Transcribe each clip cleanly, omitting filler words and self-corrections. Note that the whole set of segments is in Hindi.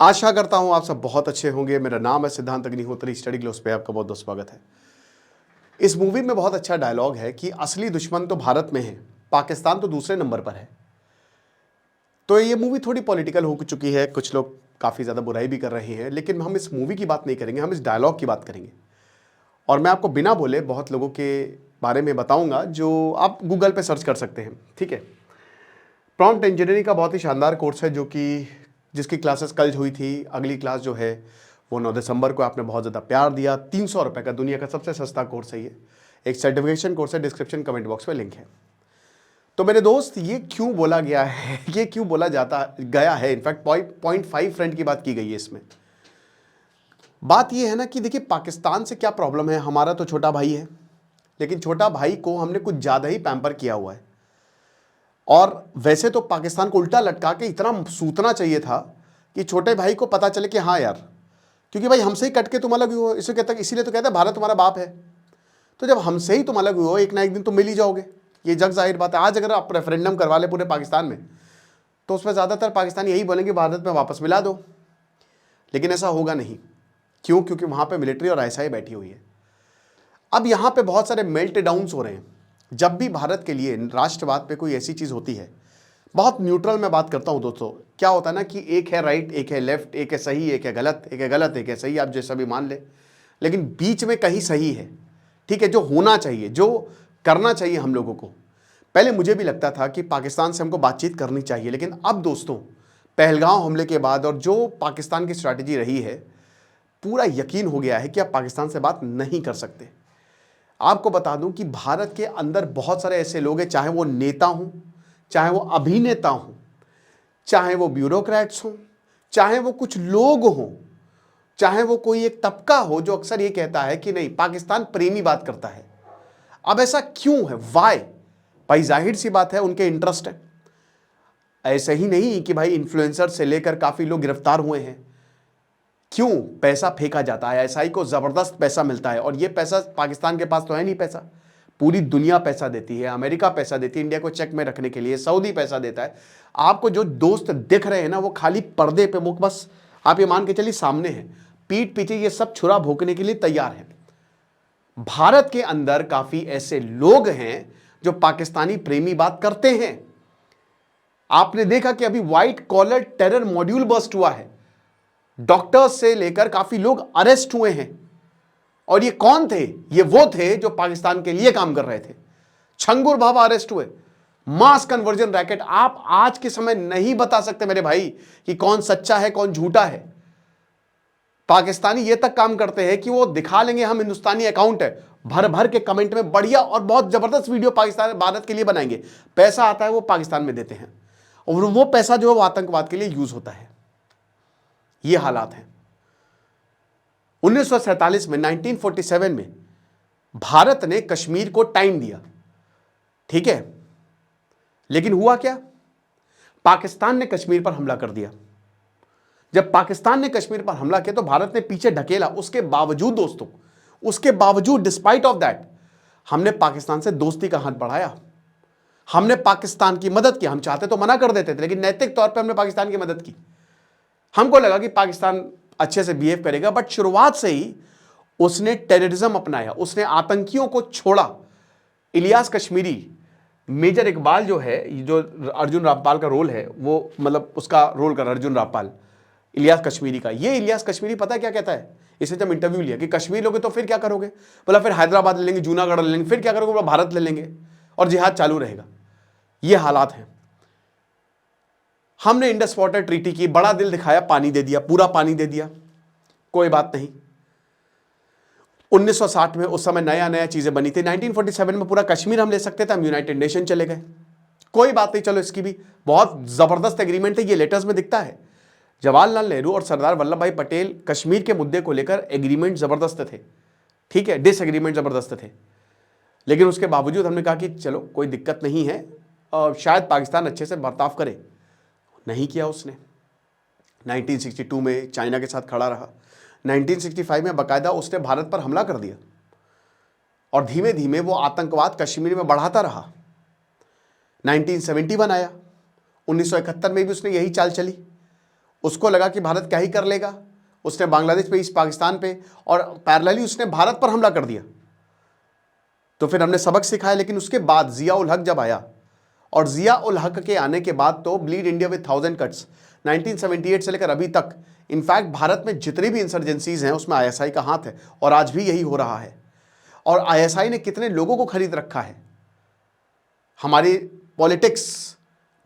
आशा करता हूं आप सब बहुत अच्छे होंगे। मेरा नाम है सिद्धांत अग्निहोत्री, स्टडी ग्लोस पे आपका बहुत बहुत स्वागत है। इस मूवी में बहुत अच्छा डायलॉग है कि असली दुश्मन तो भारत में है, पाकिस्तान तो दूसरे नंबर पर है। तो ये मूवी थोड़ी पॉलिटिकल हो चुकी है, कुछ लोग काफ़ी ज़्यादा बुराई भी कर रहे हैं, लेकिन हम इस मूवी की बात नहीं करेंगे, हम इस डायलॉग की बात करेंगे। और मैं आपको बिना बोले बहुत लोगों के बारे में बताऊंगा जो आप गूगल पे सर्च कर सकते हैं। ठीक है, प्रॉम्प्ट इंजीनियरिंग का बहुत ही शानदार कोर्स है जो कि जिसकी क्लासेस कल हुई थी। अगली क्लास जो है वो 9 दिसंबर को। आपने बहुत ज़्यादा प्यार दिया। 300 रुपये का दुनिया का सबसे सस्ता कोर्स है ये। एक सर्टिफिकेशन कोर्स है, डिस्क्रिप्शन कमेंट बॉक्स में लिंक है। तो मेरे दोस्त, ये क्यों बोला गया है, ये क्यों बोला जाता गया है, इनफैक्ट 0.5 फ्रेंड की बात की गई है इसमें। बात ये है ना कि देखिए, पाकिस्तान से क्या प्रॉब्लम है। हमारा तो छोटा भाई है, लेकिन छोटा भाई को हमने कुछ ज़्यादा ही पैम्पर किया हुआ है। और वैसे तो पाकिस्तान को उल्टा लटका के इतना सूतना चाहिए था कि छोटे भाई को पता चले कि हाँ यार, क्योंकि भाई हमसे ही कट के तुम अलग हुए हो। इसे कहता, इसीलिए तो कहता है भारत तुम्हारा बाप है। तो जब हमसे ही तुम अलग हुए हो, एक ना एक दिन तुम मिल ही जाओगे, ये जग जाहिर बात है। आज अगर आप रेफरेंडम करवा ले पूरे पाकिस्तान में, तो उसमें ज़्यादातर पाकिस्तानी यही बोलेंगे भारत में वापस मिला दो। लेकिन ऐसा होगा नहीं। क्यों? क्योंकि वहाँ पर मिलिट्री और आईएसआई बैठी हुई है। अब यहाँ पे बहुत सारे मेल्ट डाउन्स हो रहे हैं। जब भी भारत के लिए राष्ट्रवाद पे कोई ऐसी चीज़ होती है, बहुत न्यूट्रल मैं बात करता हूँ दोस्तों। क्या होता है ना कि एक है राइट, एक है लेफ्ट, एक है सही, एक है गलत, एक है गलत, एक है सही, आप जैसा भी मान ले, लेकिन बीच में कहीं सही है। ठीक है, जो होना चाहिए, जो करना चाहिए हम लोगों को। पहले मुझे भी लगता था कि पाकिस्तान से हमको बातचीत करनी चाहिए, लेकिन अब दोस्तों, पहलगाम हमले के बाद और जो पाकिस्तान की स्ट्रैटेजी रही है, पूरा यकीन हो गया है कि आप पाकिस्तान से बात नहीं कर सकते। आपको बता दूं कि भारत के अंदर बहुत सारे ऐसे लोग हैं, चाहे वो नेता हों, चाहे वो अभिनेता हों, चाहे वो ब्यूरोक्रेट्स हों, चाहे वो कुछ लोग हों, चाहे वो कोई एक तबका हो जो अक्सर ये कहता है कि नहीं, पाकिस्तान प्रेमी बात करता है। अब ऐसा क्यों है? वाई? भाई जाहिर सी बात है, उनके इंटरेस्ट है। ऐसे ही नहीं कि भाई इन्फ्लुएंसर से लेकर काफ़ी लोग गिरफ्तार हुए हैं। क्यों? पैसा फेंका जाता है, आईएसआई को ज़बरदस्त पैसा मिलता है। और ये पैसा पाकिस्तान के पास तो है नहीं, पैसा पूरी दुनिया पैसा देती है। अमेरिका पैसा देती है इंडिया को चेक में रखने के लिए, सऊदी पैसा देता है। आपको जो दोस्त दिख रहे हैं ना, वो खाली पर्दे पे, वो बस आप ये मान के चलिए सामने है, पीठ पीछे ये सब छुरा भोंकने के लिए तैयार है। भारत के अंदर काफ़ी ऐसे लोग हैं जो पाकिस्तानी प्रेमी बात करते हैं। आपने देखा कि अभी white collar terror module bust हुआ है, डॉक्टर्स से लेकर काफी लोग अरेस्ट हुए हैं। और ये कौन थे? ये वो थे जो पाकिस्तान के लिए काम कर रहे थे। छंगुर बाबा अरेस्ट हुए, मास कन्वर्जन रैकेट। आप आज के समय नहीं बता सकते मेरे भाई कि कौन सच्चा है कौन झूठा है। पाकिस्तानी ये तक काम करते हैं कि वो दिखा लेंगे हम हिंदुस्तानी अकाउंट है, भर भर के कमेंट में बढ़िया और बहुत जबरदस्त वीडियो पाकिस्तान भारत के लिए बनाएंगे। पैसा आता है वो पाकिस्तान में देते हैं, और वो पैसा जो है वो आतंकवाद के लिए यूज होता है। ये हालात हैं। 1947 में, 1947 में भारत ने कश्मीर को टाइम दिया, ठीक है, लेकिन हुआ क्या? पाकिस्तान ने कश्मीर पर हमला कर दिया। जब पाकिस्तान ने कश्मीर पर हमला किया तो भारत ने पीछे ढकेला। उसके बावजूद दोस्तों, उसके बावजूद, डिस्पाइट ऑफ दैट, हमने पाकिस्तान से दोस्ती का हाथ बढ़ाया। हमने पाकिस्तान की मदद की। हम चाहते तो मना कर देते थे, लेकिन नैतिक तौर पर हमने पाकिस्तान की मदद की। हमको लगा कि पाकिस्तान अच्छे से बिहेव करेगा, बट शुरुआत से ही उसने टेररिज्म अपनाया, उसने आतंकियों को छोड़ा। इलियास कश्मीरी, मेजर इकबाल जो है, जो अर्जुन रामपाल का रोल है, वो मतलब उसका रोल कर अर्जुन रामपाल, इलियास कश्मीरी का। ये इलियास कश्मीरी पता है क्या कहता है? इसे जब इंटरव्यू लिया कि कश्मीर लोगे तो फिर क्या करोगे? बोला फिर हैदराबाद ले लेंगे, जूनागढ़ ले लेंगे, फिर क्या करोगे? बोला भारत ले लेंगे और जिहाद चालू रहेगा। ये हालात हैं। हमने इंडस वाटर ट्रीटी की, बड़ा दिल दिखाया, पानी दे दिया, पूरा पानी दे दिया, कोई बात नहीं। 1960 में उस समय नया नया चीजें बनी थी। 1947 में पूरा कश्मीर हम ले सकते थे, हम यूनाइटेड नेशन चले गए, कोई बात नहीं, चलो इसकी भी बहुत जबरदस्त एग्रीमेंट है। ये लेटर्स में दिखता है। जवाहरलाल नेहरू और सरदार वल्लभ भाई पटेल कश्मीर के मुद्दे को लेकर एग्रीमेंट जबरदस्त थे, ठीक है, डिसएग्रीमेंट जबरदस्त थे, लेकिन उसके बावजूद हमने कहा कि चलो कोई दिक्कत नहीं है, और शायद पाकिस्तान अच्छे से बर्ताव करे। नहीं किया उसने। 1962 में चाइना के साथ खड़ा रहा। 1965 में बाकायदा उसने भारत पर हमला कर दिया, और धीमे धीमे वो आतंकवाद कश्मीर में बढ़ाता रहा। 1971 आया, 1971 में भी उसने यही चाल चली। उसको लगा कि भारत क्या ही कर लेगा, उसने बांग्लादेश पे, ईस्ट पाकिस्तान पे, और पैरेलली उसने भारत पर हमला कर दिया। तो फिर हमने सबक सिखाया। लेकिन उसके बाद जिया उल हक जब आया, और जिया उल हक के आने के बाद तो ब्लीड इंडिया विद 1000 कट्स, 1978 से लेकर अभी तक इनफैक्ट भारत में जितनी भी इंसर्जेंसीज हैं उसमें आईएसआई का हाथ है, और आज भी यही हो रहा है। और आईएसआई ने कितने लोगों को खरीद रखा है। हमारी पॉलिटिक्स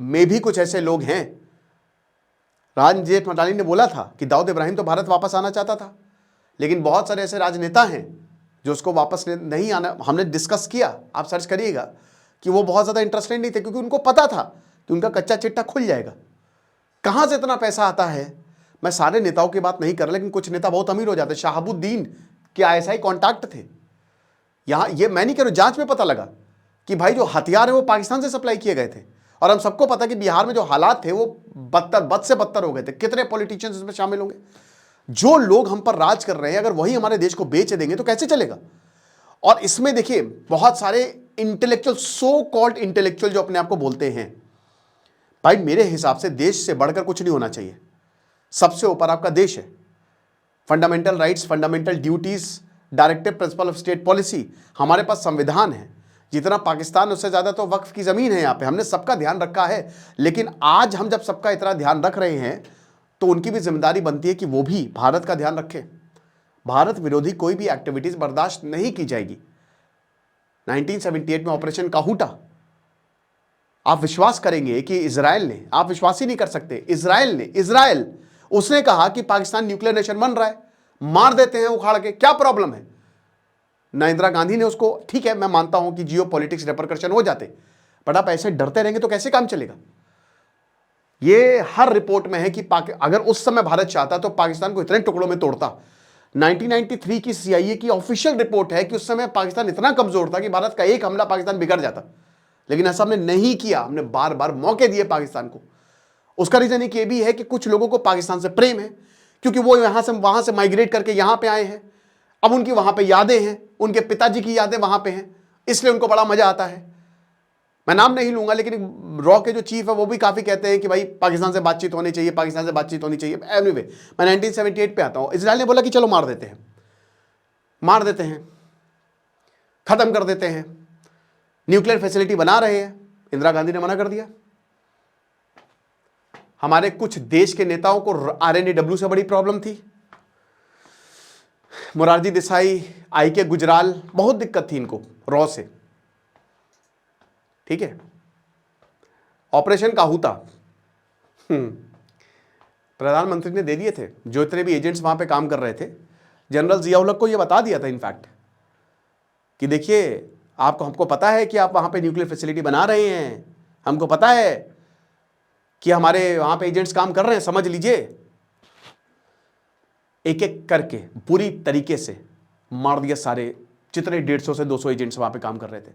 में भी कुछ ऐसे लोग हैं। राजन जेठमलानी ने बोला था कि दाऊद इब्राहिम तो भारत वापस आना चाहता था, लेकिन बहुत सारे ऐसे राजनेता हैं जो उसको वापस नहीं आना, हमने डिस्कस किया, आप सर्च करिएगा, कि वो बहुत ज़्यादा इंटरेस्टेड नहीं थे, क्योंकि उनको पता था कि उनका कच्चा चिट्टा खुल जाएगा। कहाँ से इतना पैसा आता है, मैं सारे नेताओं की बात नहीं कर रहा, लेकिन कुछ नेता बहुत अमीर हो जाते। शहाबुद्दीन के आईएसआई कॉन्टैक्ट थे यहाँ, ये मैं नहीं कह रहा, जांच में पता लगा कि भाई जो हथियार है वो पाकिस्तान से सप्लाई किए गए थे। और हम सबको पता कि बिहार में जो हालात थे वो बद से बदतर हो गए थे। कितने पॉलिटिशियंस इसमें शामिल होंगे। जो लोग हम पर राज कर रहे हैं, अगर वही हमारे देश को बेच देंगे तो कैसे चलेगा। और इसमें देखिए बहुत सारे इंटेलेक्चुअल, सो कॉल्ड इंटेलेक्चुअल जो अपने आप को बोलते हैं, भाई मेरे हिसाब से देश से बढ़कर कुछ नहीं होना चाहिए। सबसे ऊपर आपका देश है। Fundamental rights, fundamental duties, directive principle of state policy, हमारे पास संविधान है। जितना पाकिस्तान उससे ज़्यादा तो वक्फ की ज़मीन है यहाँ पे, हमने सबका ध्यान रखा है। लेकिन आज हम जब सबका इतना ध्यान रख रहे हैं तो उनकी भी जिम्मेदारी बनती है कि वो भी भारत का ध्यान रखें। भारत विरोधी कोई भी एक्टिविटीज़ बर्दाश्त नहीं की जाएगी। 1978 में ऑपरेशन काहूटा, आप विश्वास करेंगे कि इजराइल ने, आप विश्वास ही नहीं कर सकते, इजराइल उसने कहा कि पाकिस्तान न्यूक्लियर नेशन बन रहा है, मार देते हैं उखाड़ के, क्या प्रॉब्लम है। ना इंदिरा गांधी ने उसको, ठीक है मैं मानता हूं कि जियो पॉलिटिक्स रेपरकशन हो जाते, बट आप ऐसे डरते रहेंगे तो कैसे काम चलेगा। ये हर रिपोर्ट में है कि अगर उस समय भारत चाहता तो पाकिस्तान को इतने टुकड़ों में तोड़ता। 1993 की सीआईए की ऑफिशियल रिपोर्ट है कि उस समय पाकिस्तान इतना कमजोर था कि भारत का एक हमला पाकिस्तान बिगड़ जाता। लेकिन ऐसा हमने नहीं किया, हमने बार बार मौके दिए पाकिस्तान को। उसका रीजन एक ये भी है कि कुछ लोगों को पाकिस्तान से प्रेम है, क्योंकि वो वहां से माइग्रेट करके यहां पे आए हैं। अब उनकी वहां पे यादें हैं, उनके पिताजी की यादें वहां पे हैं, इसलिए उनको बड़ा मजा आता है। मैं नाम नहीं लूंगा, लेकिन रॉ के जो चीफ है वो भी काफी कहते हैं कि भाई पाकिस्तान से बातचीत होनी चाहिए, पाकिस्तान से बातचीत होनी चाहिए। एनीवे, मैं 1978 पे आता हूं। इजराइल ने बोला कि चलो मार देते हैं, खत्म कर देते हैं, न्यूक्लियर फैसिलिटी बना रहे हैं। इंदिरा गांधी ने मना कर दिया। हमारे कुछ देश के नेताओं को आरएनएडब्ल्यू से बड़ी प्रॉब्लम थी। मोरारजी देसाई, आईके गुजराल, बहुत दिक्कत थी इनको रॉ से, ठीक है। ऑपरेशन काहूता प्रधानमंत्री ने दे दिए थे। जो इतने भी एजेंट्स वहां पे काम कर रहे थे, जनरल जिया उल हक को यह बता दिया था इनफैक्ट कि देखिए हमको पता है कि आप वहां पे न्यूक्लियर फैसिलिटी बना रहे हैं, हमको पता है कि हमारे वहां पे एजेंट्स काम कर रहे हैं, समझ लीजिए। एक एक करके पूरी तरीके से मार दिया सारे, जितने 150 से 200 एजेंट्स वहां पे काम कर रहे थे।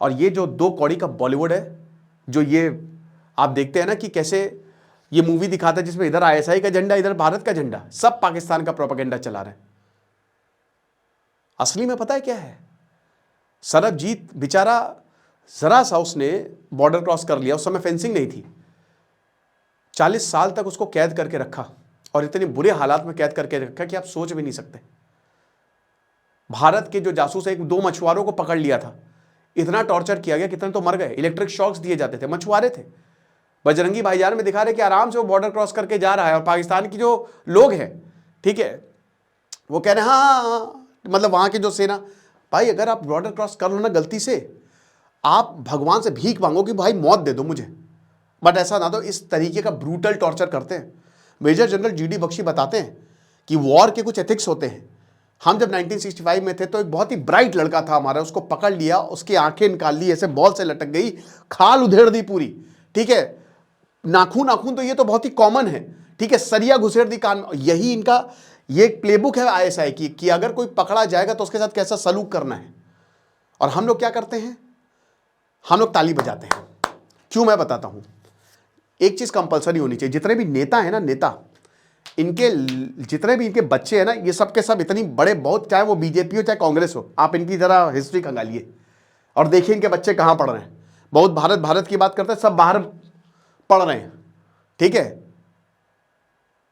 और ये जो 2 कौड़ी का बॉलीवुड है, जो ये आप देखते हैं ना कि कैसे ये मूवी दिखाता है जिसमें इधर आईएसआई का झंडा, इधर भारत का झंडा, सब पाकिस्तान का प्रोपेगेंडा चला रहे हैं। असली में पता है क्या है, सरबजीत बेचारा जरा सा उसने बॉर्डर क्रॉस कर लिया, उस समय फेंसिंग नहीं थी, 40 साल तक उसको कैद करके रखा, और इतने बुरे हालात में कैद करके रखा कि आप सोच भी नहीं सकते। भारत के जो जासूस, 1-2 मछुआरों को पकड़ लिया था, इतना टॉर्चर किया गया, कितने तो मर गए, इलेक्ट्रिक शॉक्स दिए जाते थे, मछुआरे थे। बजरंगी भाईजान में दिखा रहे कि आराम से वो बॉर्डर क्रॉस करके जा रहा है, और पाकिस्तान की जो लोग हैं, ठीक है, वो कह रहे हैं हाँ, मतलब वहां की जो सेना, भाई अगर आप बॉर्डर क्रॉस कर लो ना गलती से, आप भगवान से भीख मांगो कि भाई मौत दे दो मुझे, बट ऐसा ना दो। इस तरीके का ब्रूटल टॉर्चर करते हैं। मेजर जनरल जीडी बख्शी बताते हैं कि वॉर के कुछ एथिक्स होते हैं। हम जब 1965 में थे तो एक बहुत ही ब्राइट लड़का था हमारा, उसको पकड़ लिया, उसकी आंखें निकाल ली, ऐसे बॉल से लटक गई, खाल उधेड़ दी पूरी, ठीक है, नाखून तो ये तो बहुत ही कॉमन है, ठीक है, सरिया घुसेड़ दी कान में। यही इनका ये एक प्लेबुक है आईएसआई की कि अगर कोई पकड़ा जाएगा तो उसके साथ कैसा सलूक करना है। और हम लोग क्या करते हैं, हम लोग ताली बजाते हैं। क्यों, मैं बताता हूं। एक चीज कंपलसरी होनी चाहिए, जितने भी नेता है ना, नेता, इनके जितने भी इनके बच्चे हैं ना, ये सब के सब इतनी बड़े, बहुत, चाहे वो बीजेपी हो चाहे कांग्रेस हो, आप इनकी जरा हिस्ट्री खंगालिए और देखिए इनके बच्चे कहां पढ़ रहे हैं। बहुत भारत की बात करते हैं, सब बाहर पढ़ रहे हैं, ठीक है।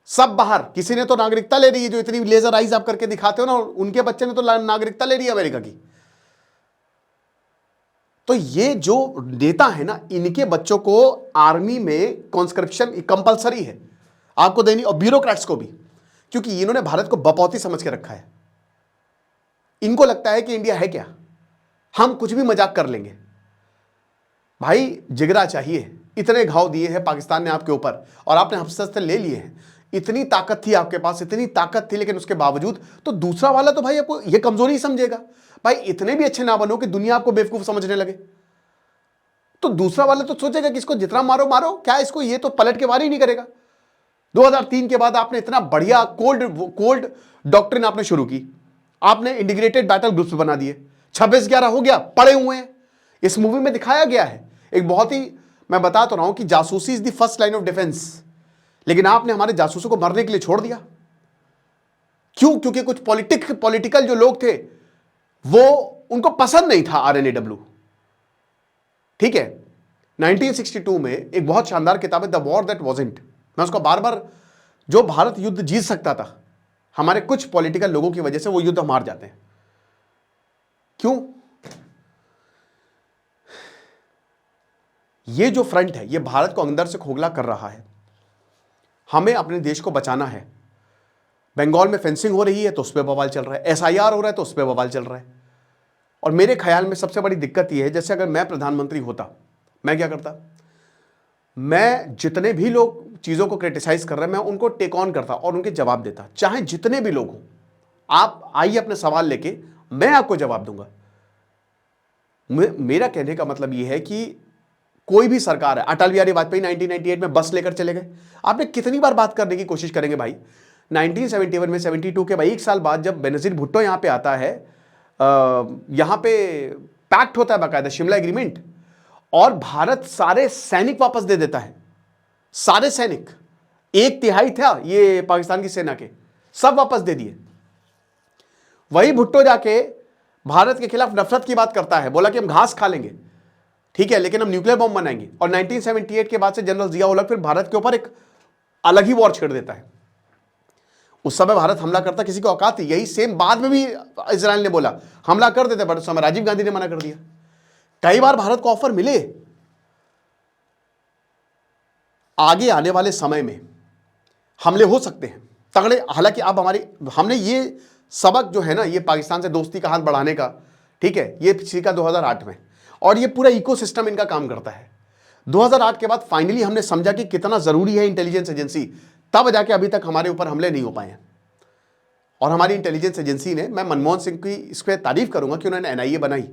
सब बाहर। किसी ने तो नागरिकता ले रही है, जो इतनी लेजर आइज आप करके दिखाते हो ना, उनके बच्चे ने तो नागरिकता ले रही है अमेरिका की। तो ये जो नेता है ना, इनके बच्चों को आर्मी में कॉन्स्क्रिप्शन कंपलसरी है आपको देनी, और ब्यूरोक्रेट्स को भी, क्योंकि इन्होंने भारत को बपौती समझ के रखा है। इनको लगता है कि इंडिया है क्या, हम कुछ भी मजाक कर लेंगे। भाई जिगरा चाहिए, इतने घाव दिए हैं पाकिस्तान ने आपके ऊपर और आपने हफ्ते ले लिए हैं। इतनी ताकत थी आपके पास, इतनी ताकत थी, लेकिन उसके बावजूद तो दूसरा वाला तो भाई आपको ये कमजोरी समझेगा। भाई इतने भी अच्छे ना बनो कि दुनिया आपको बेवकूफ समझने लगे। तो दूसरा वाला तो सोचेगा कि इसको जितना मारो मारो, क्या इसको, ये तो पलट के वार ही नहीं करेगा। 2003 के बाद आपने इतना बढ़िया कोल्ड डॉक्ट्रिन आपने शुरू की, आपने इंटीग्रेटेड बैटल ग्रुप्स बना दिए, 26/11 हो गया, पड़े हुए हैं। इस मूवी में दिखाया गया है एक बहुत ही, मैं बता तो रहा हूं कि जासूसी is the first line of defence, लेकिन आपने हमारे जासूसों को मरने के लिए छोड़ दिया। क्यों? क्योंकि कुछ पॉलिटिकल जो लोग थे वो, उनको पसंद नहीं था RNAW। ठीक है, 1962 में एक बहुत शानदार किताब है द वॉर दैट वॉजंट, मैं उसको बार बार, जो भारत युद्ध जीत सकता था, हमारे कुछ पॉलिटिकल लोगों की वजह से वो युद्ध हम हार जाते हैं। क्यों? ये जो फ्रंट है, ये भारत को अंदर से खोखला कर रहा है। हमें अपने देश को बचाना है। बंगाल में फेंसिंग हो रही है तो उस पर बवाल चल रहा है, SIR हो रहा है तो उस पर बवाल चल रहा है। और मेरे ख्याल में सबसे बड़ी दिक्कत यह है, जैसे अगर मैं प्रधानमंत्री होता, मैं क्या करता, मैं जितने भी लोग चीज़ों को क्रिटिसाइज कर रहे हैं, मैं उनको टेक ऑन करता और उनके जवाब देता, चाहे जितने भी लोग हों। आप आइए अपने सवाल लेके, मैं आपको जवाब दूंगा। मेरा कहने का मतलब यह है कि कोई भी सरकार है, अटल बिहारी वाजपेयी 1998 में बस लेकर चले गए, आपने कितनी बार बात करने की कोशिश करेंगे भाई। 1971 में 72 के बाद 1 साल बाद जब बेनजीर भुट्टो यहां पे आता है, यहां पे पैक्ट होता है बाकायदा, शिमला एग्रीमेंट, और भारत सारे सैनिक वापस दे देता है। सारे सैनिक, 1/3 था ये पाकिस्तान की सेना के, सब वापस दे दिए। वही भुट्टो जाके भारत के खिलाफ नफरत की बात करता है, बोला कि हम घास खा लेंगे, ठीक है, लेकिन हम न्यूक्लियर बॉम्ब बनाएंगे। और 1978 के बाद से जनरल जिया उल हक फिर भारत के ऊपर एक अलग ही वॉर छेड़ देता है। उस समय भारत हमला करता, किसी को औकात थी? यही सेम बाद में भी इजराइल ने बोला हमला कर देते, बट उस समय राजीव गांधी ने मना कर दिया। कई बार भारत को ऑफर मिले। आगे आने वाले समय में हमले हो सकते हैं तगड़े। हालांकि अब हमने ये सबक जो है ना, ये पाकिस्तान से दोस्ती का हाथ बढ़ाने का, ठीक है, ये सीखा 2008 में, और ये पूरा इकोसिस्टम इनका काम करता है। 2008 के बाद फाइनली हमने समझा कि कितना जरूरी है इंटेलिजेंस एजेंसी, तब जाके अभी तक हमारे ऊपर हमले नहीं हो पाए हैं। और हमारी इंटेलिजेंस एजेंसी ने, मैं मनमोहन सिंह की इस पर तारीफ करूंगा कि उन्होंने NIA बनाई।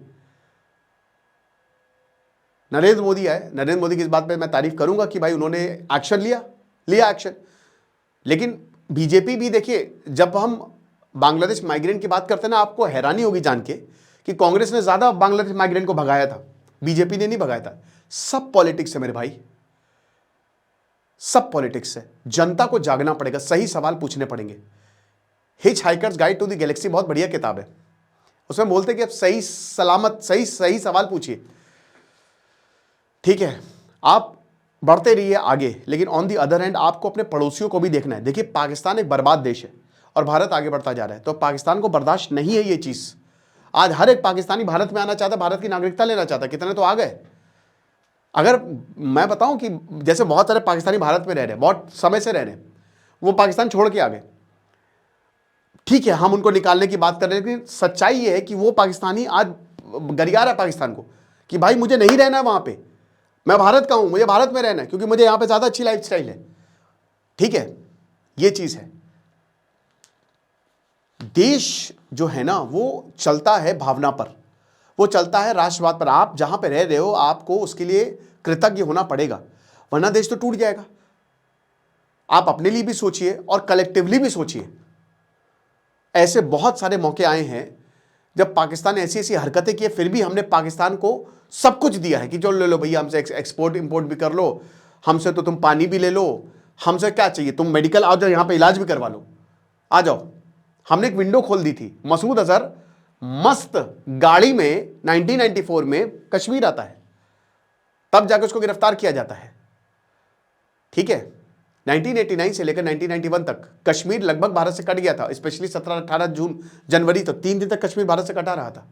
नरेंद्र मोदी आए, नरेंद्र मोदी की इस बात पे मैं तारीफ करूंगा कि भाई उन्होंने एक्शन लिया एक्शन। लेकिन बीजेपी भी, देखिए, जब हम बांग्लादेश माइग्रेंट की बात करते हैं ना, आपको हैरानी होगी जान के कि कांग्रेस ने ज्यादा बांग्लादेश माइग्रेंट को भगाया था, बीजेपी ने नहीं भगाया था। सब पॉलिटिक्स है मेरे भाई, सब पॉलिटिक्स है। जनता को जागना पड़ेगा, सही सवाल पूछने पड़ेंगे। Hitchhikers guide to the galaxy बहुत बढ़िया किताब है, उसमें बोलते हैं कि आप सही सलामत सही सवाल पूछिए, ठीक है, आप बढ़ते रहिए आगे। लेकिन ऑन दी अदर हैंड आपको अपने पड़ोसियों को भी देखना है। देखिए, पाकिस्तान एक बर्बाद देश है और भारत आगे बढ़ता जा रहा है, तो पाकिस्तान को बर्दाश्त नहीं है ये चीज। आज हर एक पाकिस्तानी भारत में आना चाहता, भारत की नागरिकता लेना चाहता, कितने तो आ गए। अगर मैं बताऊं कि जैसे बहुत सारे पाकिस्तानी भारत में रह रहे हैं, बहुत समय से रह रहे हैं, वो पाकिस्तान छोड़ के आ गए, ठीक है, हम उनको निकालने की बात कर रहे हैं, लेकिन सच्चाई ये है कि वो पाकिस्तानी आज गरिया रहा है पाकिस्तान को कि भाई मुझे नहीं रहना है वहां पे, मैं भारत का हूं, मुझे भारत में रहना है क्योंकि मुझे यहां पे ज्यादा अच्छी लाइफस्टाइल है। ठीक है, ये चीज है। देश जो है ना वो चलता है भावना पर, वो चलता है राष्ट्रवाद पर। आप जहां पे रह रहे हो आपको उसके लिए कृतज्ञ होना पड़ेगा, वरना देश तो टूट जाएगा। आप अपने लिए भी सोचिए और कलेक्टिवली भी सोचिए। ऐसे बहुत सारे मौके आए हैं जब पाकिस्तान ने ऐसी ऐसी हरकतें की, फिर भी हमने पाकिस्तान को सब कुछ दिया है कि जो ले लो भैया, हमसे एक्सपोर्ट इंपोर्ट भी कर लो, हमसे तो तुम पानी भी ले लो, हमसे क्या चाहिए, तुम मेडिकल आ जाओ, यहां पे इलाज भी करवा लो, आ जाओ। हमने एक विंडो खोल दी थी। मसूद अजहर मस्त गाड़ी में 1994 में कश्मीर आता है, तब जाकर उसको गिरफ्तार किया जाता है। ठीक है, 1989 से लेकर 1991 तक कश्मीर लगभग भारत से कट गया था, स्पेशली 17-18 जून जनवरी तक 3 दिन तक कश्मीर भारत से कटा रहा था।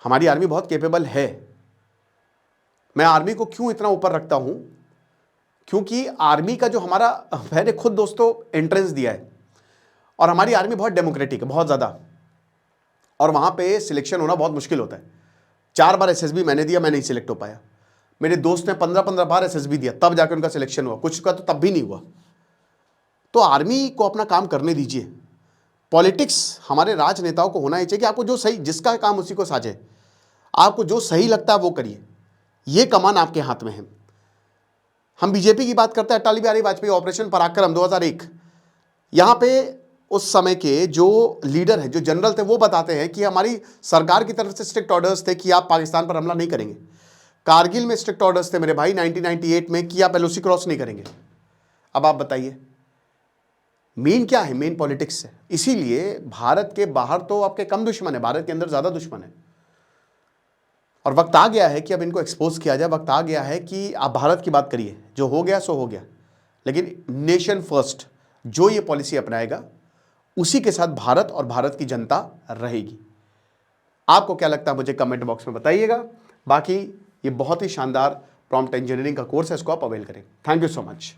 हमारी आर्मी बहुत कैपेबल है। मैं आर्मी को क्यों इतना ऊपर रखता हूं? क्योंकि आर्मी का जो हमारा, मैंने खुद दोस्तों एंट्रेंस दिया है और हमारी आर्मी बहुत डेमोक्रेटिक है, बहुत ज़्यादा, और वहाँ पे सिलेक्शन होना बहुत मुश्किल होता है। 4 बार एसएसबी मैंने दिया, मैं नहीं सिलेक्ट हो पाया। मेरे दोस्त ने 15-15 बार एसएसबी दिया, तब जाकर उनका सिलेक्शन हुआ, कुछ का तो तब भी नहीं हुआ। तो आर्मी को अपना काम करने दीजिए। पॉलिटिक्स हमारे राजनेताओं को होना ही चाहिए कि आपको जो सही, जिसका काम उसी को साझे, आपको जो सही लगता है वो करिए, ये कमान आपके हाथ में है। हम बीजेपी की बात करते हैं, अटल बिहारी वाजपेयी, ऑपरेशन पराक्रम 2001, यहाँ पे उस समय के जो लीडर हैं, जो जनरल थे, वो बताते हैं कि हमारी सरकार की तरफ से स्ट्रिक्ट ऑर्डर्स थे कि आप पाकिस्तान पर हमला नहीं करेंगे। कारगिल में स्ट्रिक्ट ऑर्डर्स थे मेरे भाई 1998 में कि आप एलओसी क्रॉस नहीं करेंगे। अब आप बताइए मेन क्या है? मेन पॉलिटिक्स है। इसीलिए भारत के बाहर तो आपके कम दुश्मन है, भारत के अंदर ज्यादा दुश्मन है। और वक्त आ गया है कि अब इनको एक्सपोज किया जाए। वक्त आ गया है कि आप भारत की बात करिए, जो हो गया सो हो गया, लेकिन नेशन फर्स्ट जो ये पॉलिसी अपनाएगा उसी के साथ भारत और भारत की जनता रहेगी। आपको क्या लगता है मुझे कमेंट बॉक्स में बताइएगा। बाकी ये बहुत ही शानदार प्रॉम्प्ट इंजीनियरिंग का कोर्स है, इसको आप अवेल करें। Thank you so much.